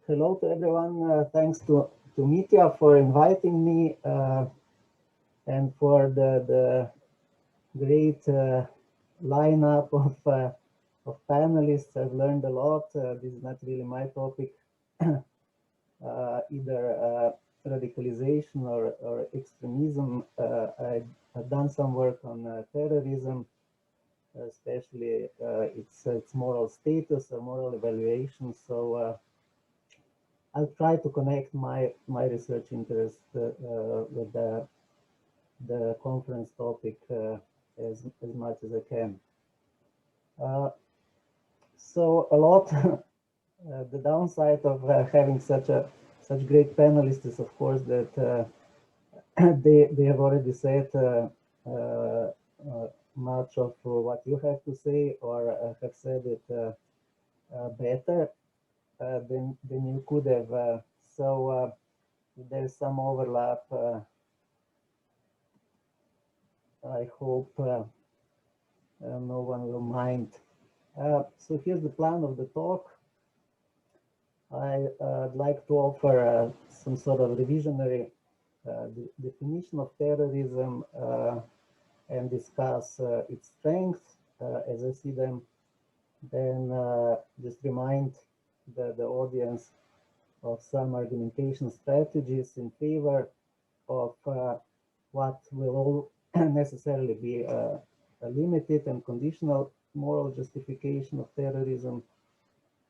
Hello to everyone. Thanks to Mitya for inviting me and for the great lineup of panelists. I've learned a lot. This is not really my topic, either radicalization or extremism. I've done some work on terrorism, especially its moral status or moral evaluation. So I'll try to connect my research interest with the conference topic as much as I can. So a lot, the downside of having such great panelists is, of course, that they have already said much of what you have to say, or have said it better than you could have. So there's some overlap. I hope no one will mind. So here's the plan of the talk. I'd like to offer some sort of revisionary definition of terrorism and discuss its strengths as I see them. Then just remind the audience of some argumentation strategies in favor of what will all necessarily be a limited and conditional moral justification of terrorism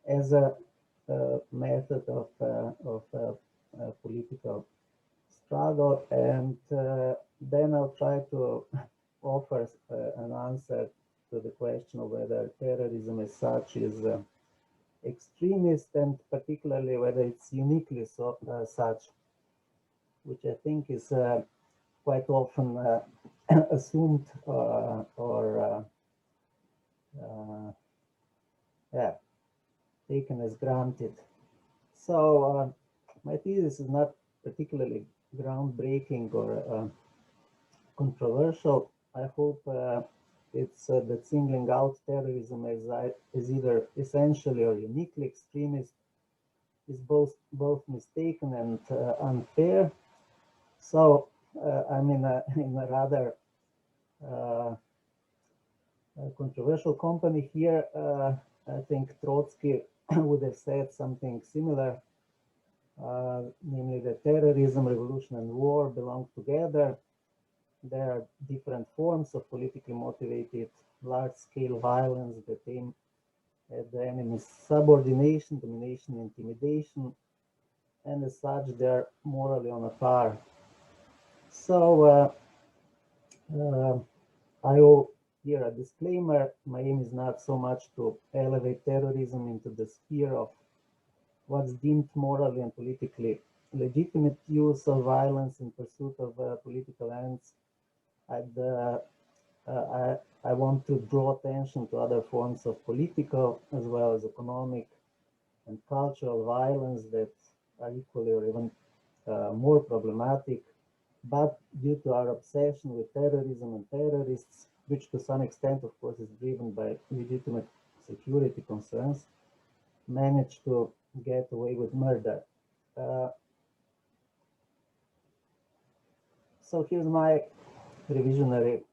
as a method of political struggle, and then I'll try to offer an answer to the question of whether terrorism as such is extremist, and particularly whether it's uniquely such, which I think is quite often assumed or taken as granted. So my thesis is not particularly groundbreaking or controversial. I hope it's that singling out terrorism as either essentially or uniquely extremist is both mistaken and unfair. So I'm in a rather controversial company here. I think Trotsky would have said something similar, namely that terrorism, revolution, and war belong together. There are different forms of politically motivated large-scale violence that aim at the enemy's subordination, domination, intimidation, and as such, they're morally on a par. So I owe here a disclaimer. My aim is not so much to elevate terrorism into the sphere of what's deemed morally and politically legitimate use of violence in pursuit of political ends. I want to draw attention to other forms of political as well as economic and cultural violence that are equally or even more problematic, but due to our obsession with terrorism and terrorists, which to some extent, of course, is driven by legitimate security concerns, manage to get away with murder. So here's my revisionary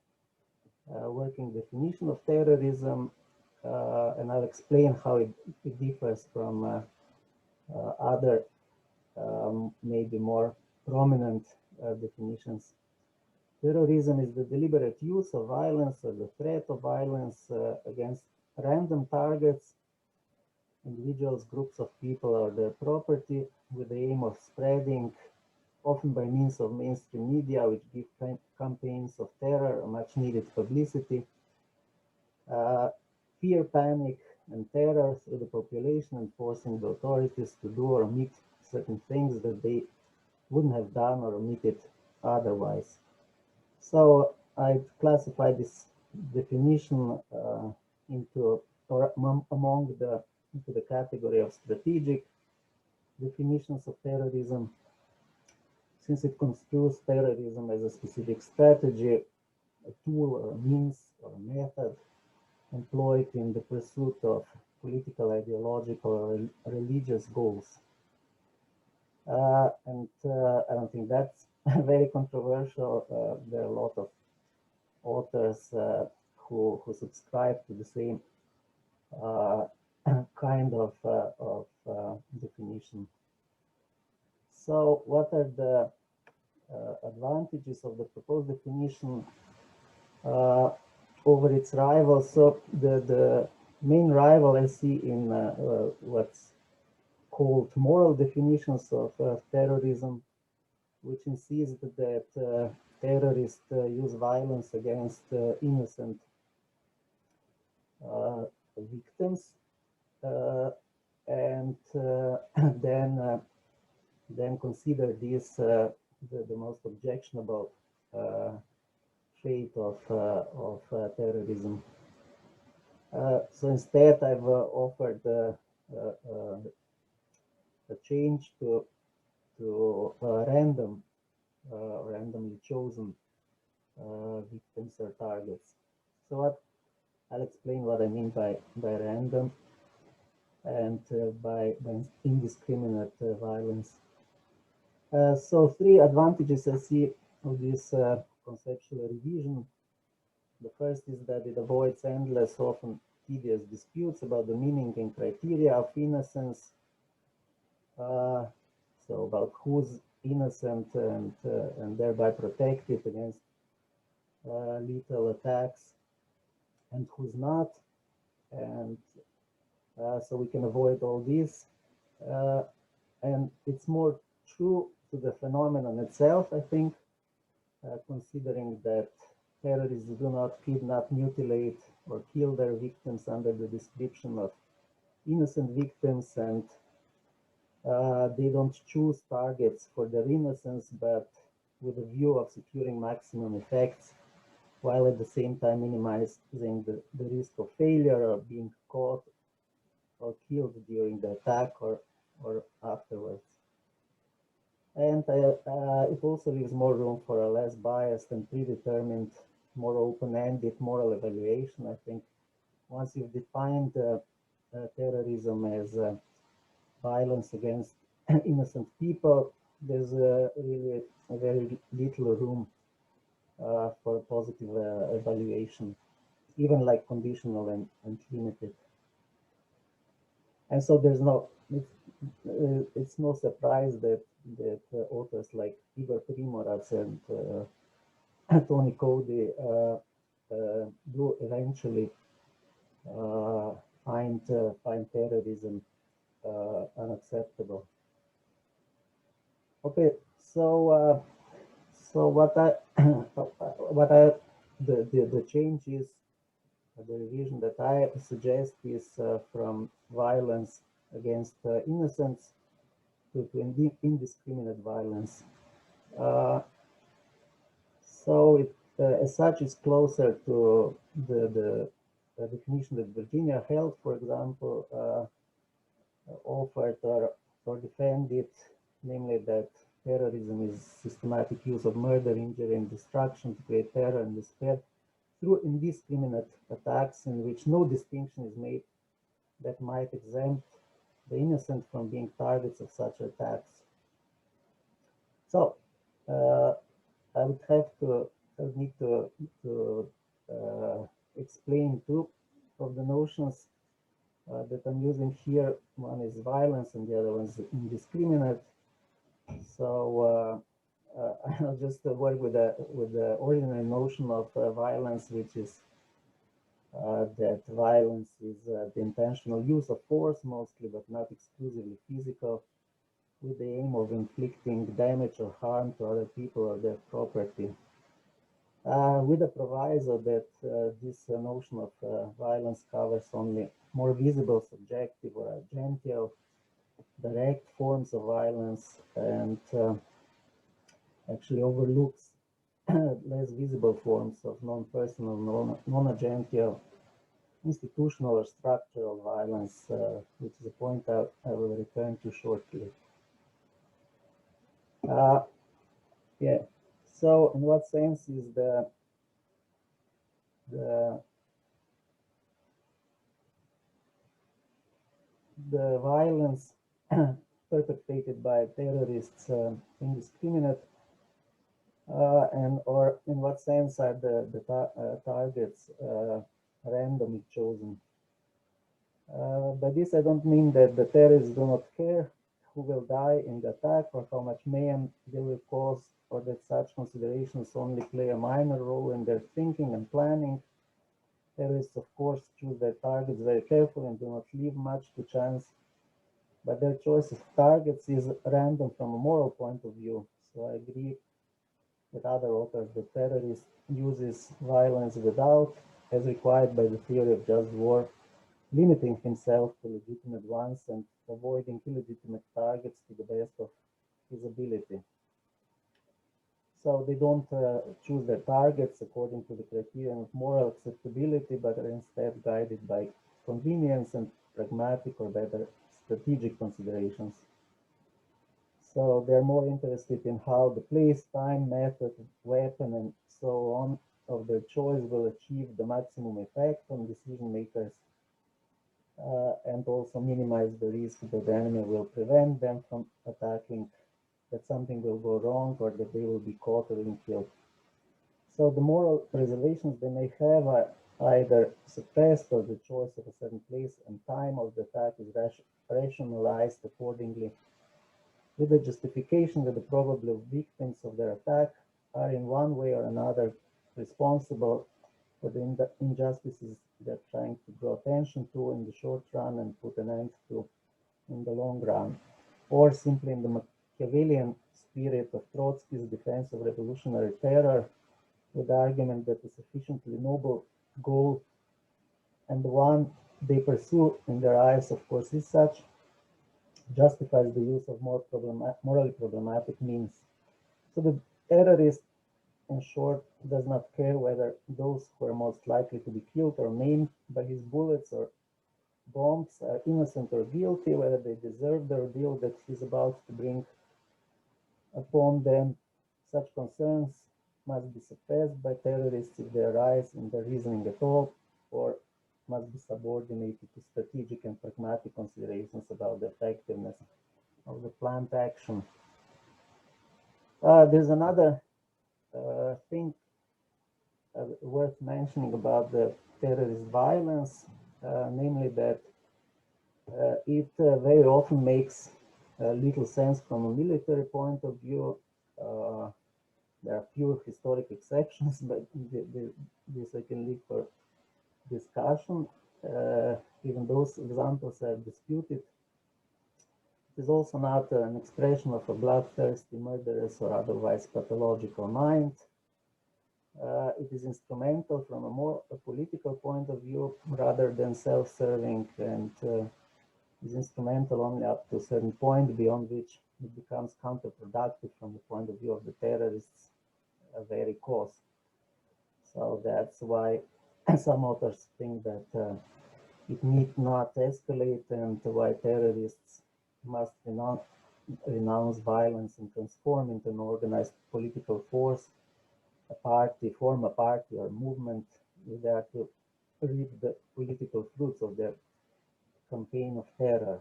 working definition of terrorism, and I'll explain how it differs from other maybe more prominent definitions. Terrorism is the deliberate use of violence or the threat of violence against random targets, individuals, groups of people, or their property, with the aim of spreading, often by means of mainstream media, which give campaigns of terror or much needed publicity, fear, panic, and terror through the population, and forcing the authorities to do or omit certain things that they wouldn't have done or omitted otherwise. So I classify this definition into the category of strategic definitions of terrorism, since it construes terrorism as a specific strategy, a tool or a means or a method employed in the pursuit of political, ideological, or religious goals. And I don't think that's very controversial. There are a lot of authors who subscribe to the same kind of definition. So what are the advantages of the proposed definition over its rivals? So the main rival I see in what's called moral definitions of terrorism, which insists that terrorists use violence against innocent victims, and then consider this the most objectionable trait of terrorism. So instead, I've offered a change to randomly chosen victims or targets. So what I'll explain what I mean by random and by indiscriminate violence. So three advantages I see of this conceptual revision. The first is that it avoids endless, often tedious disputes about the meaning and criteria of innocence. So about who's innocent and thereby protected against lethal attacks and who's not. And so we can avoid all this. And it's more true to the phenomenon itself, I think, considering that terrorists do not kidnap, mutilate, or kill their victims under the description of innocent victims, and they don't choose targets for their innocence, but with a view of securing maximum effects, while at the same time minimizing the risk of failure or being caught or killed during the attack or afterwards. And it also leaves more room for a less biased and predetermined, more open-ended moral evaluation. I think once you've defined terrorism as violence against innocent people, there's really very little room for positive evaluation, even like conditional and limited. And so there's no, it's no surprise that authors like Igor Primorac and Tony Cody do eventually find terrorism unacceptable. Okay, so so what I the change is the revision that I suggest is from violence against innocents to indiscriminate violence. So it, as such, is closer to the definition that Virginia held, for example, offered or defended, namely that terrorism is systematic use of murder, injury, and destruction to create terror and despair through indiscriminate attacks in which no distinction is made that might exempt the innocent from being targets of such attacks. So I would need to explain two of the notions that I'm using here. One is violence and the other one is indiscriminate. So I'll just work with the ordinary notion of violence, which is that violence is the intentional use of force, mostly but not exclusively physical, with the aim of inflicting damage or harm to other people or their property. With a proviso that this notion of violence covers only more visible, subjective, or agential, direct forms of violence, and actually overlooks less visible forms of non-personal, non-agential, institutional or structural violence, which is a point I will return to shortly. Yeah. So, in what sense is the violence perpetrated by terrorists indiscriminate, and or in what sense are the targets randomly chosen? By this, I don't mean that the terrorists do not care who will die in the attack or how much mayhem they will cause, or that such considerations only play a minor role in their thinking and planning. Terrorists, of course, choose their targets very carefully and do not leave much to chance, but their choice of targets is random from a moral point of view. So I agree with other authors that terrorist uses violence without, as required by the theory of just war, limiting himself to legitimate ones and avoiding illegitimate targets to the best of his ability. So they don't choose their targets according to the criterion of moral acceptability, but are instead guided by convenience and pragmatic or better strategic considerations. So they're more interested in how the place, time, method, weapon, and so on of their choice will achieve the maximum effect on decision makers, and also minimize the risk that the enemy will prevent them from attacking, that something will go wrong, or that they will be caught or even killed. So the moral reservations they may have are either suppressed, or the choice of a certain place and time of the attack is rationalized accordingly, with the justification that the probable victims of their attack are in one way or another responsible for the injustices they're trying to draw attention to in the short run and put an end to in the long run, or simply in the Machiavellian spirit of Trotsky's defense of revolutionary terror, with the argument that a sufficiently noble goal, and the one they pursue in their eyes, of course, is such, justifies the use of more morally problematic means. So the terrorist, in short, does not care whether those who are most likely to be killed or maimed by his bullets or bombs are innocent or guilty, whether they deserve the ordeal that he's about to bring upon them. Such concerns must be suppressed by terrorists if they arise in their reasoning at all, or must be subordinated to strategic and pragmatic considerations about the effectiveness of the planned action. There's another thing worth mentioning about the terrorist violence, namely that it very often makes little sense from a military point of view. There are few historic exceptions, but this I can leave for discussion. Even those examples are disputed. It is also not an expression of a bloodthirsty, murderous, or otherwise pathological mind. It is instrumental from a more political point of view rather than self-serving, and is instrumental only up to a certain point, beyond which it becomes counterproductive from the point of view of the terrorists' very cause. So that's why some authors think that it need not escalate, and why terrorists must renounce violence and transform into an organized political force, a party, form a party or movement, if they are to reap the political fruits of their campaign of terror.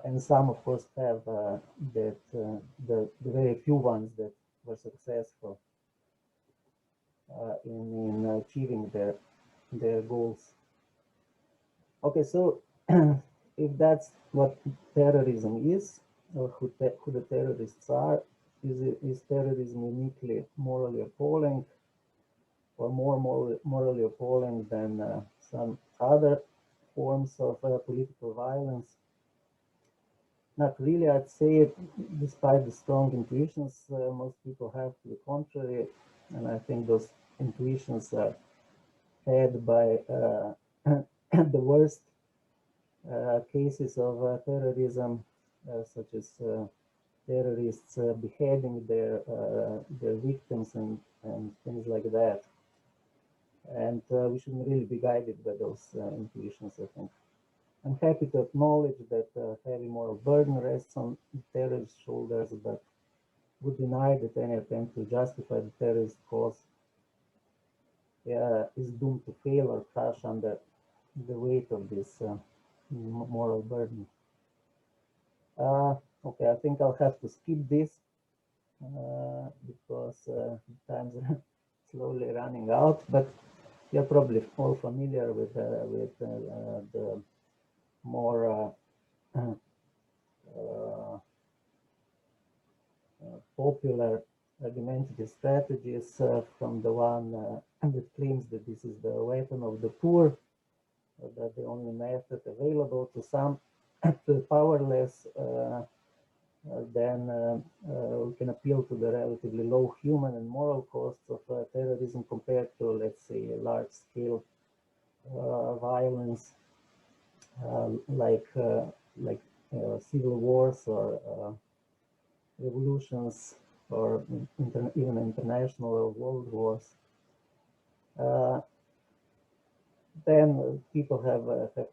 And some, of course, have the very few ones that were successful in achieving their goals. Okay, so if that's what terrorism is, or who the terrorists are, is terrorism uniquely morally appalling, or more morally appalling than some other forms of political violence? Not really, I'd say, despite the strong intuitions most people have to the contrary, and I think those intuitions are fed by the worst cases of terrorism, such as terrorists beheading their victims and things like that. And we shouldn't really be guided by those intuitions, I think. I'm happy to acknowledge that heavy moral burden rests on the terrorist's shoulders, but would deny that any attempt to justify the terrorist cause is doomed to fail or crash under the weight of this moral burden. Okay, I think I'll have to skip this because time's slowly running out, but you're probably all familiar with the more popular argumentative strategies from the one that claims that this is the weapon of the poor, that the only method available to some, to the powerless, then we can appeal to the relatively low human and moral costs of terrorism compared to, let's say, large-scale violence like civil wars or revolutions or even international or world wars. Then people have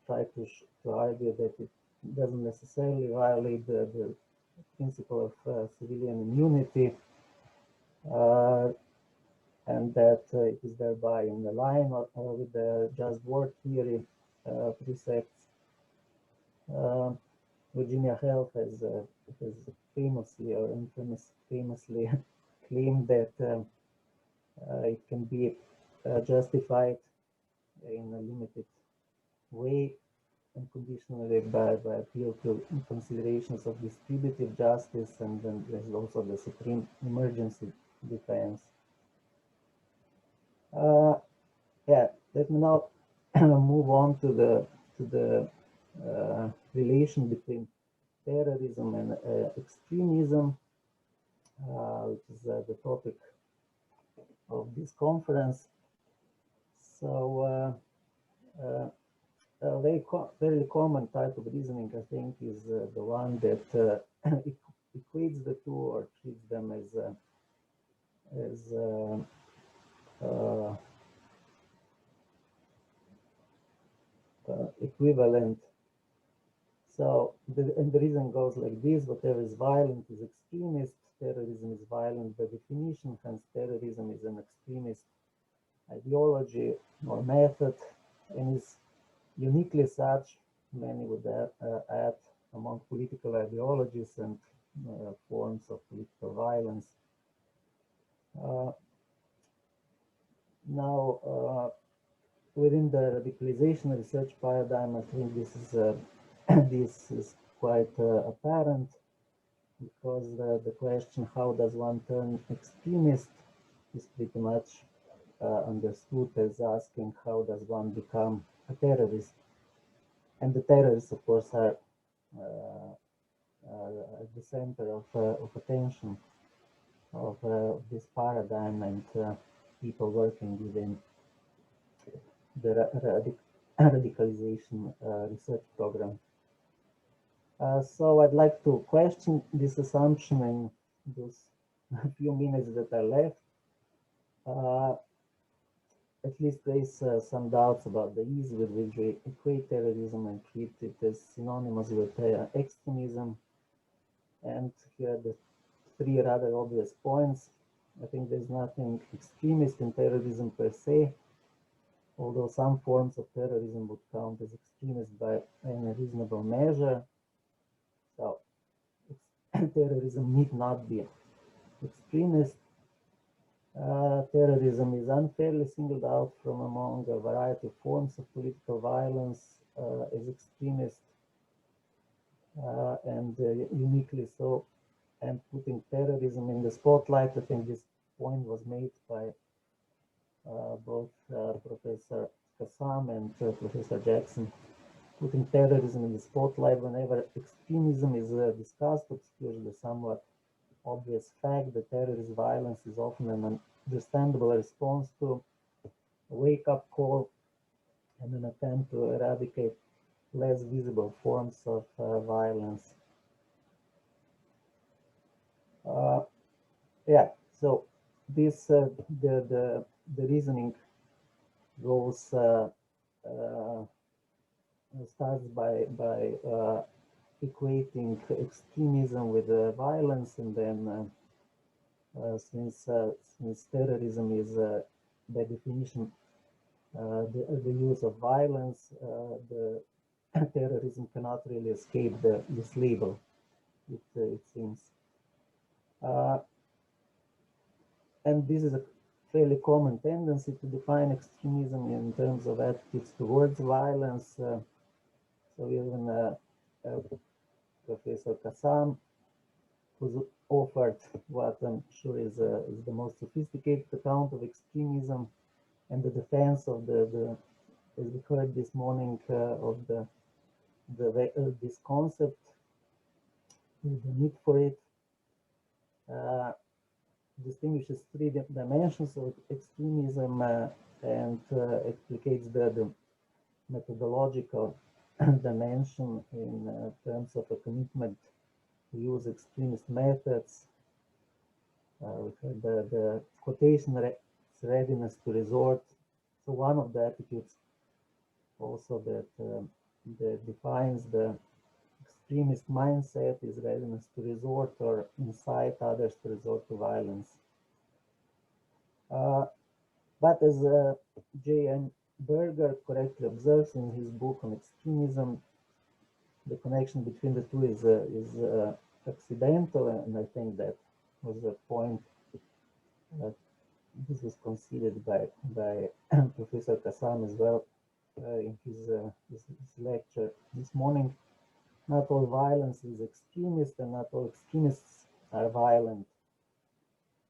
tried to argue that it doesn't necessarily violate the principle of civilian immunity, and that it is thereby in the line with the just war theory precepts. Virginia Health has famously or famously claimed that it can be justified in a limited way unconditionally by appeal to considerations of distributive justice, and then there's also the supreme emergency defense. Yeah, let me now move on to the relation between terrorism and extremism, which is the topic of this conference. So a very common type of reasoning, I think, is the one that equates the two or treats them as equivalent. So the reason goes like this: whatever is violent is extremist. Terrorism is violent by definition, hence terrorism is an extremist ideology or method, and is uniquely such, many would add, among political ideologies and forms of political violence. Now, within the radicalization research paradigm, I think this is quite apparent, because the question, how does one turn extremist, is pretty much understood as asking, how does one become a terrorist? And the terrorists, of course, are at the center of attention of this paradigm, and people working within the radicalization research program. So I'd like to question this assumption in those few minutes that are left. At least raise some doubts about the ease with which we equate terrorism and treat it as synonymous with extremism. And here are the three rather obvious points. I think there's nothing extremist in terrorism per se, although some forms of terrorism would count as extremist by any reasonable measure. So terrorism need not be extremist. Terrorism is unfairly singled out from among a variety of forms of political violence as extremist, and uniquely so. And putting terrorism in the spotlight, I think this point was made by both Professor Kassam and Professor Jackson. Putting terrorism in the spotlight whenever extremism is discussed obscures the somewhat obvious fact that terrorist violence is often an understandable response to a wake-up call and an attempt to eradicate less visible forms of violence. Yeah, so this the reasoning goes starts by equating extremism with violence, and then since terrorism is by definition the use of violence, the terrorism cannot really escape this label. it seems. And this is a fairly common tendency to define extremism in terms of attitudes towards violence. So even Professor Kassam, who's offered what I'm sure is the most sophisticated account of extremism and the defense of as we heard this morning, of this concept, the need for it, distinguishes three dimensions of extremism and explicates the methodological dimension in terms of a commitment to use extremist methods. We had the quotation readiness to resort. So one of the attitudes also that defines the extremist mindset is readiness to resort or incite others to resort to violence. But as J.M. Berger correctly observes in his book on extremism, the connection between the two is accidental, and I think that was a point this was conceded by Professor Kassam as well in his lecture this morning. Not all violence is extremist, and not all extremists are violent.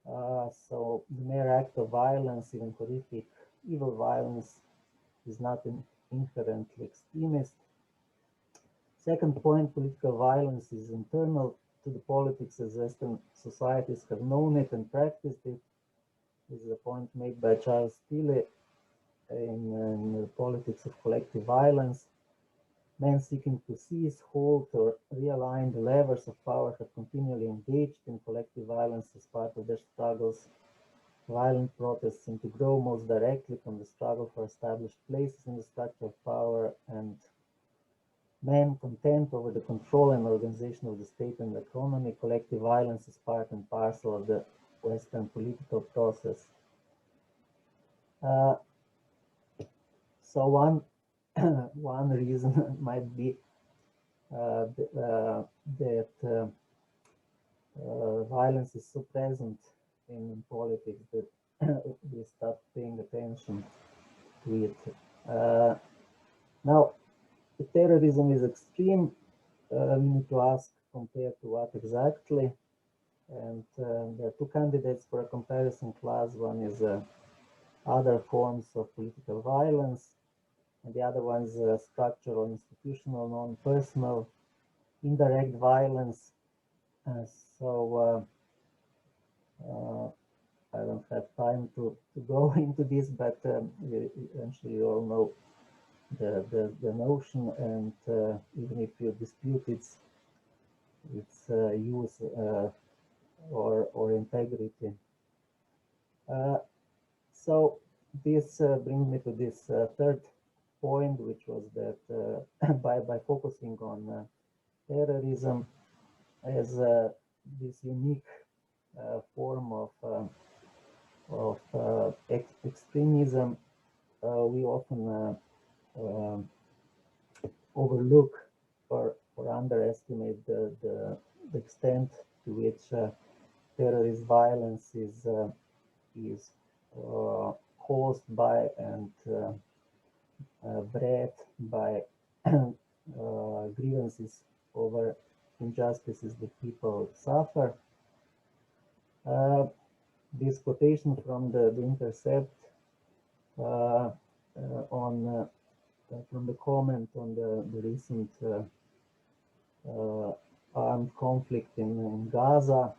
So the mere act of violence, even horrific evil violence, is not inherently extremist. Second point, political violence is internal to the politics as Western societies have known it and practiced it. This is a point made by Charles Steele in the Politics of Collective Violence. Men seeking to seize, hold, or realign the levers of power have continually engaged in collective violence as part of their struggles. Violent protests seem to grow most directly from the struggle for established places in the structure of power, and men content over the control and organization of the state and the economy. Collective violence is part and parcel of the Western political process. So one reason might be that violence is so present in politics that we start paying attention to it. Now, if terrorism is extreme, we need to ask compared to what exactly. And there are two candidates for a comparison class. One is other forms of political violence, and the other one is structural, institutional, non-personal, indirect violence. So I don't have time to go into this, but eventually you all know the notion, and even if you dispute its use or integrity. So this brings me to this third point, which was that by focusing on terrorism as this unique form of extremism, we often overlook or underestimate the extent to which terrorist violence is caused by and bred by grievances over injustices that people suffer. This quotation from the Intercept from the comment on the recent armed conflict in Gaza,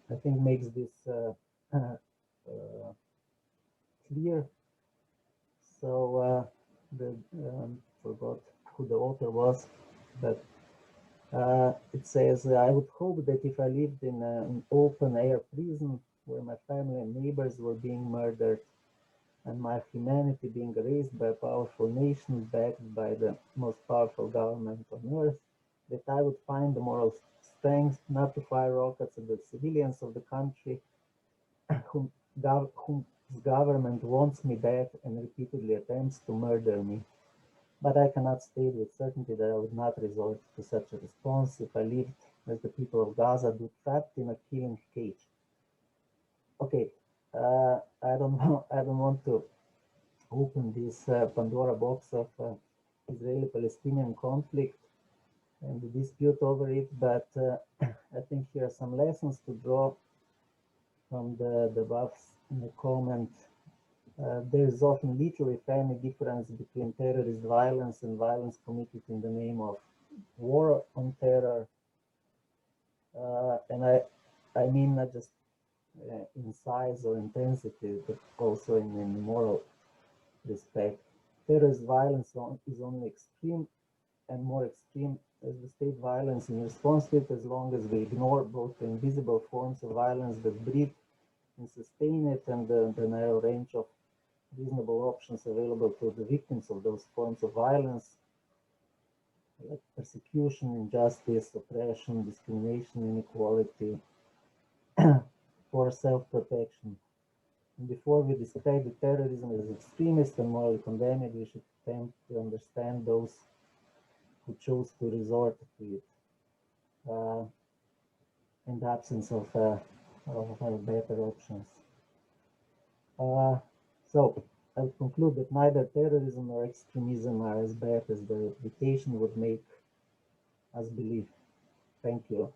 I think makes this clear. So forgot who the author was, but it says, I would hope that if I lived in an open-air prison where my family and neighbors were being murdered and my humanity being erased by a powerful nation backed by the most powerful government on earth, that I would find the moral strength not to fire rockets at the civilians of the country whose government wants me back and repeatedly attempts to murder me. but I cannot state with certainty that I would not resort to such a response if I lived as the people of Gaza do, trapped in a killing cage. Okay, I don't want to open this Pandora box of Israeli-Palestinian conflict and the dispute over it, but I think here are some lessons to draw from the buffs in the comment. There is often little, if any, difference between terrorist violence and violence committed in the name of war on terror. And I mean not just in size or intensity, but also in moral respect. Terrorist violence is only extreme and more extreme as the state violence in response to it, as long as we ignore both the invisible forms of violence that breed and sustain it and the narrow range of reasonable options available to the victims of those forms of violence, like persecution, injustice, oppression, discrimination, inequality, for self-protection. And before we describe the terrorism as extremist and morally condemn it, we should attempt to understand those who chose to resort to it in the absence of better options. So I'll conclude that neither terrorism nor extremism are as bad as the reputation would make us believe. Thank you.